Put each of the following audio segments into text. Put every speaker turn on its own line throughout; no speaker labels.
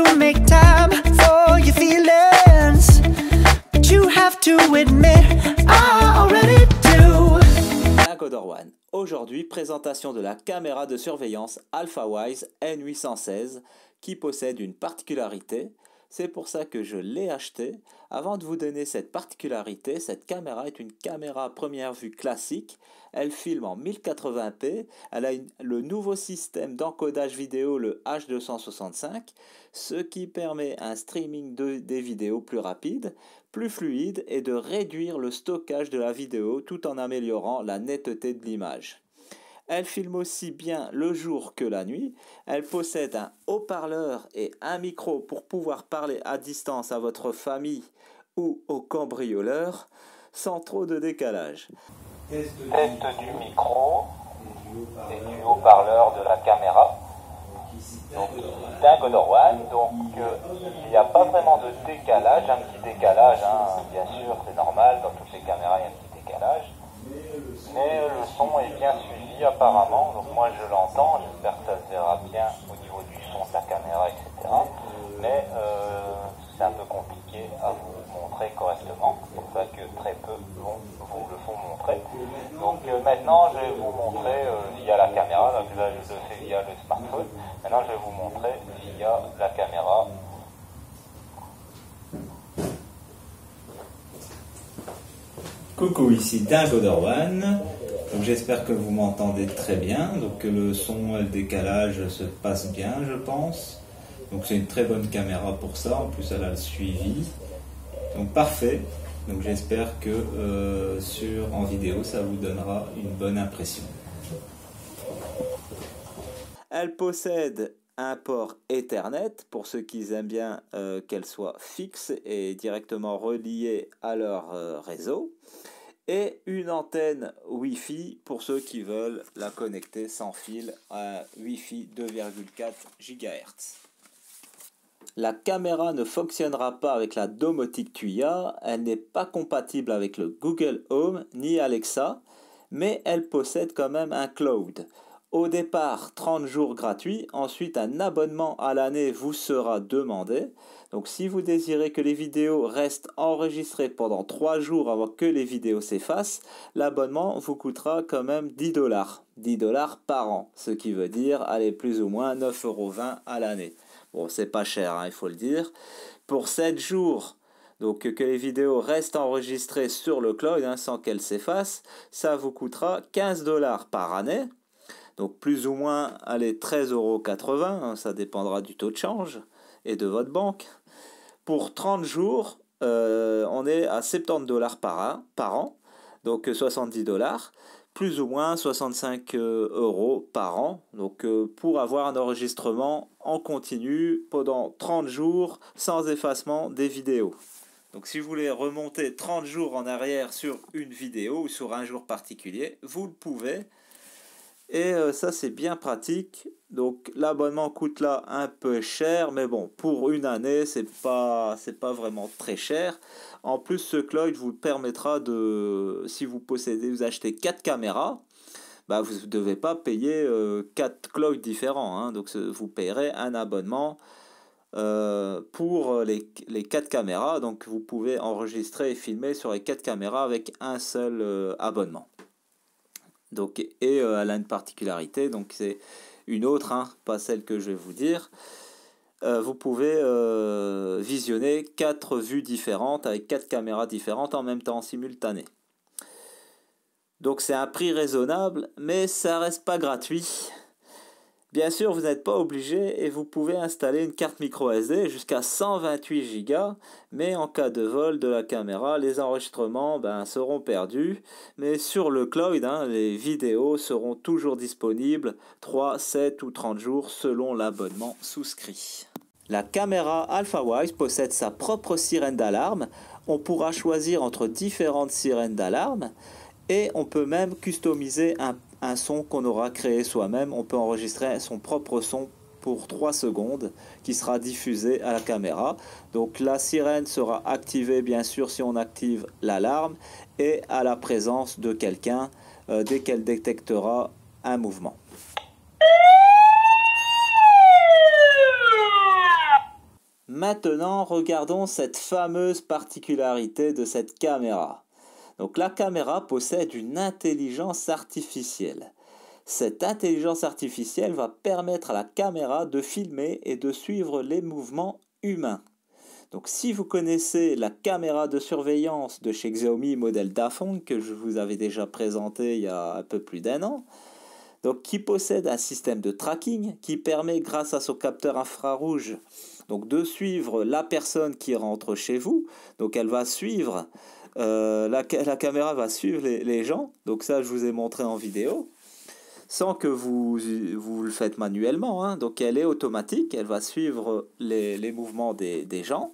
to make time for your feelings, but you have to admit I already do.
Godorwan. Aujourd'hui, présentation de la caméra de surveillance AlphaWise N816 qui possède une particularité. C'est pour ça que je l'ai acheté. Avant de vous donner cette particularité, cette caméra est une caméra à première vue classique. Elle filme en 1080p. Elle a le nouveau système d'encodage vidéo, le H265, ce qui permet un streaming des vidéos plus rapide, plus fluide et de réduire le stockage de la vidéo tout en améliorant la netteté de l'image. Elle filme aussi bien le jour que la nuit. Elle possède un haut-parleur et un micro pour pouvoir parler à distance à votre famille ou aux cambrioleurs sans trop de décalage.
Test du micro et du haut-parleur de la caméra. Donc c'est un Godorwan, donc il n'y a pas vraiment de décalage, un petit décalage, bien sûr c'est normal, dans toutes les caméras il y a un petit décalage. Mais le son est bien suivi apparemment, donc moi je l'entends, j'espère que ça se verra bien au niveau du son de la caméra, etc. Mais c'est un peu compliqué à vous montrer correctement, c'est pour ça que très peu vous le font montrer. Donc maintenant je vais vous montrer via la caméra, donc là je le fais via le smartphone, maintenant je vais vous montrer via la caméra.
Coucou, ici Dan Godorwan. J'espère que vous m'entendez très bien, donc que le son et le décalage se passent bien, je pense. Donc c'est une très bonne caméra pour ça, en plus elle a le suivi. Donc parfait. Donc j'espère que en vidéo ça vous donnera une bonne impression. Elle possède un port Ethernet pour ceux qui aiment bien qu'elle soit fixe et directement reliée à leur réseau, et une antenne Wi-Fi pour ceux qui veulent la connecter sans fil à Wi-Fi 2,4 GHz. La caméra ne fonctionnera pas avec la domotique Tuya, elle n'est pas compatible avec le Google Home ni Alexa, mais elle possède quand même un cloud. Au départ, 30 jours gratuits, ensuite un abonnement à l'année vous sera demandé. Donc si vous désirez que les vidéos restent enregistrées pendant 3 jours avant que les vidéos s'effacent, l'abonnement vous coûtera quand même 10 $. 10 $ par an, ce qui veut dire, allez, plus ou moins 9,20 € à l'année. Bon, c'est pas cher, il faut le dire. Pour 7 jours, donc que les vidéos restent enregistrées sur le cloud sans qu'elles s'effacent, ça vous coûtera 15 $ par année. Donc plus ou moins, allez, 13,80 €, ça dépendra du taux de change et de votre banque. Pour 30 jours, on est à 70 $ par an, donc 70 $, plus ou moins 65 € par an, donc pour avoir un enregistrement en continu pendant 30 jours sans effacement des vidéos. Donc si vous voulez remonter 30 jours en arrière sur une vidéo ou sur un jour particulier, vous le pouvez. Et ça c'est bien pratique. Donc l'abonnement coûte là un peu cher, mais bon, pour une année c'est pas vraiment très cher. En plus, ce cloud vous permettra de, si vous achetez 4 caméras, vous ne devez pas payer 4 clouds différents, donc vous payerez un abonnement pour les 4 caméras. Donc vous pouvez enregistrer et filmer sur les 4 caméras avec un seul abonnement. Donc, et elle a une particularité, donc c'est une autre, pas celle que je vais vous dire. Vous pouvez visionner 4 vues différentes avec 4 caméras différentes en même temps, en simultané. Donc c'est un prix raisonnable, mais ça reste pas gratuit. Bien sûr, vous n'êtes pas obligé et vous pouvez installer une carte micro SD jusqu'à 128 Go, mais en cas de vol de la caméra, les enregistrements seront perdus. Mais sur le cloud, les vidéos seront toujours disponibles 3, 7 ou 30 jours selon l'abonnement souscrit. La caméra AlphaWise possède sa propre sirène d'alarme. On pourra choisir entre différentes sirènes d'alarme et on peut même customiser un son qu'on aura créé soi-même. On peut enregistrer son propre son pour 3 secondes qui sera diffusé à la caméra. Donc la sirène sera activée bien sûr si on active l'alarme et à la présence de quelqu'un dès qu'elle détectera un mouvement. Maintenant, regardons cette fameuse particularité de cette caméra. Donc la caméra possède une intelligence artificielle. Cette intelligence artificielle va permettre à la caméra de filmer et de suivre les mouvements humains. Donc si vous connaissez la caméra de surveillance de chez Xiaomi modèle Dafeng que je vous avais déjà présenté il y a un peu plus d'1 an, donc qui possède un système de tracking qui permet grâce à son capteur infrarouge donc de suivre la personne qui rentre chez vous. Donc elle va suivre, la caméra va suivre les gens. Donc ça je vous ai montré en vidéo. Sans que vous le faites manuellement, hein. Donc elle est automatique, elle va suivre les mouvements des gens.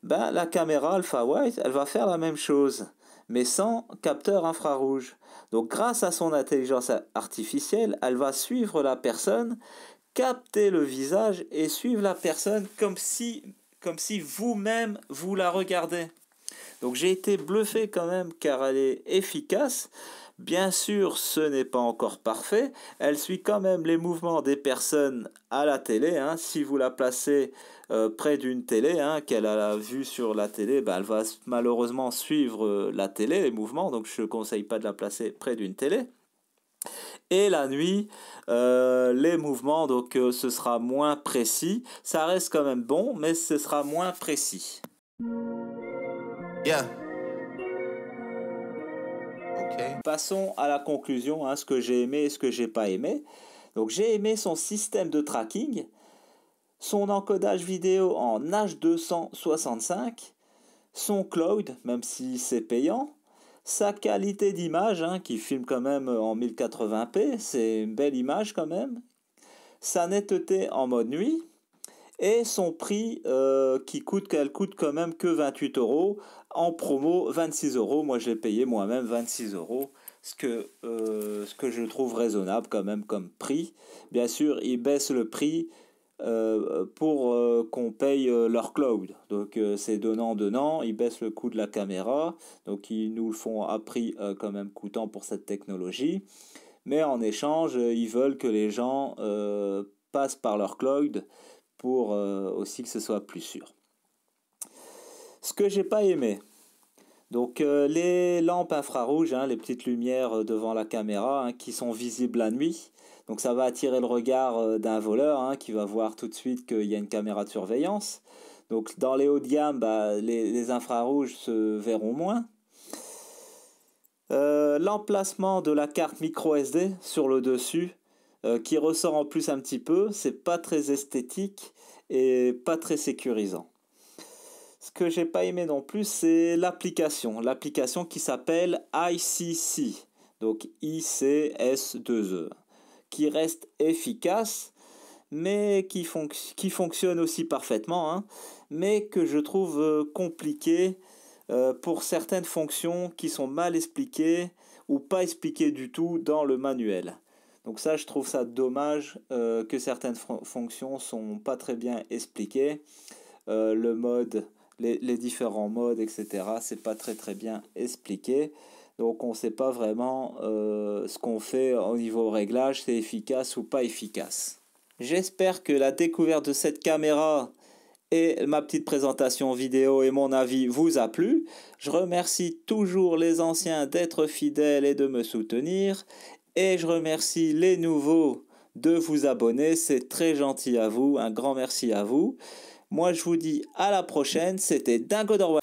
Ben, la caméra Alpha White, elle va faire la même chose, mais sans capteur infrarouge. Donc grâce à son intelligence artificielle, elle va suivre la personne, capter le visage et suivre la personne comme si vous-même vous la regardez. Donc j'ai été bluffé quand même car elle est efficace. Bien sûr, ce n'est pas encore parfait. Elle suit quand même les mouvements des personnes à la télé. Hein. Si vous la placez près d'une télé, hein, qu'elle a la vue sur la télé, ben, elle va malheureusement suivre la télé, les mouvements. Donc je ne conseille pas de la placer près d'une télé. Et la nuit, les mouvements, donc ce sera moins précis. Ça reste quand même bon, mais ce sera moins précis.
Yeah. Okay.
Passons à la conclusion, hein, ce que j'ai aimé et ce que j'ai pas aimé. Donc j'ai aimé son système de tracking, son encodage vidéo en H265, son cloud, même si c'est payant, sa qualité d'image, hein, qui filme quand même en 1080p, c'est une belle image quand même, sa netteté en mode nuit, et son prix qu'elle coûte quand même que 28 €, en promo 26 €. Moi je l'ai payé moi-même 26 €, ce que je trouve raisonnable quand même comme prix. Bien sûr, ils baissent le prix pour qu'on paye leur cloud. Donc c'est donnant, ils baissent le coût de la caméra, donc ils nous le font à prix quand même coûtant pour cette technologie. Mais en échange, ils veulent que les gens passent par leur cloud pour aussi que ce soit plus sûr. Ce que j'ai pas aimé, donc les lampes infrarouges, hein, les petites lumières devant la caméra, hein, qui sont visibles la nuit, donc ça va attirer le regard d'un voleur, hein, qui va voir tout de suite qu'il y a une caméra de surveillance. Donc dans les hauts de gamme, les infrarouges se verront moins. L'emplacement de la carte micro SD sur le dessus, qui ressort en plus un petit peu, c'est pas très esthétique et pas très sécurisant. Ce que j'ai pas aimé non plus, c'est l'application qui s'appelle ICC, donc ICS2E, qui reste efficace, mais qui fonctionne aussi parfaitement, hein, mais que je trouve compliqué pour certaines fonctions qui sont mal expliquées ou pas expliquées du tout dans le manuel. Donc ça, je trouve ça dommage que certaines fonctions sont pas très bien expliquées. Le mode, les différents modes, etc. c'est pas très bien expliqué. Donc on sait pas vraiment ce qu'on fait au niveau réglage, c'est efficace ou pas efficace. J'espère que la découverte de cette caméra et ma petite présentation vidéo et mon avis vous a plu. Je remercie toujours les anciens d'être fidèles et de me soutenir. Et je remercie les nouveaux de vous abonner, c'est très gentil à vous, un grand merci à vous. Moi je vous dis à la prochaine, c'était Dingo Dorwan.